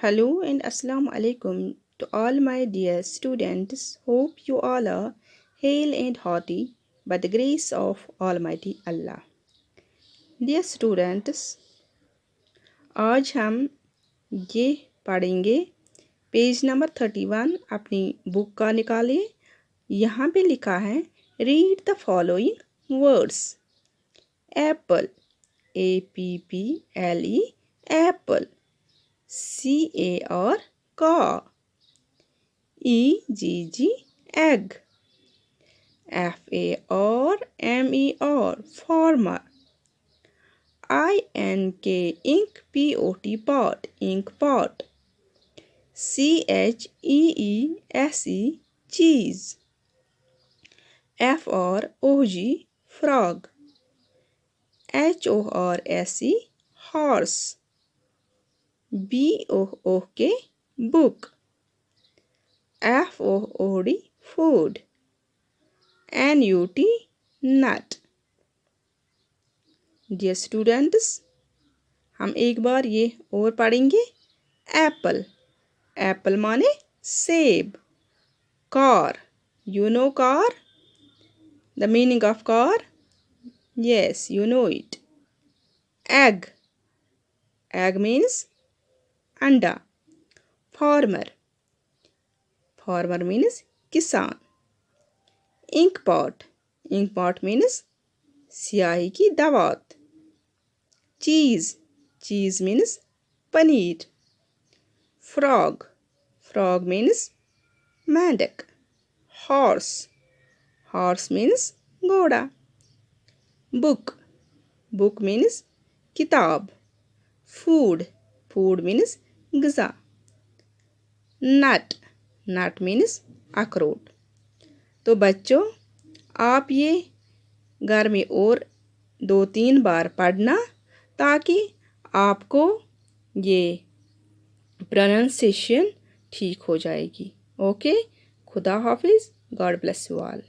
Hello and Assalamu alaikum to all my dear students. Hope you all are hail and hearty by the grace of Almighty Allah. Dear students, आज हम ये पढ़ेंगे page number 31 अपनी book का निकालिए। यहाँ पे लिखा है read the following words. Apple APPLE Apple CAR car EGG egg FARMER farmer INK ink pot ink pot CHEESE cheese FROG frog HORSE horse BOOK book FOOD food NUT nut। Dear students, हम एक बार ये और पढ़ेंगे। Apple, apple माने सेब। Car, you know car, the meaning of car, yes you know it. Egg, egg means अंडा। Farmer, farmer means किसान। Ink pot, ink pot means स्याही की दवात। चीज़, चीज़ मीन्स पनीर। फ्रॉग, फ्रॉग मीन्स मेंढक। Horse, horse means घोड़ा। Book, book means किताब। Food, food means ग़िज़ा। नट, नट मीन्स अखरोट। तो बच्चों, आप ये घर में और 2-3 बार पढ़ना ताकि आपको ये प्रोनाउंसिएशन ठीक हो जाएगी। ओके, खुदा हाफिज़, गॉड ब्लेस यू ऑल।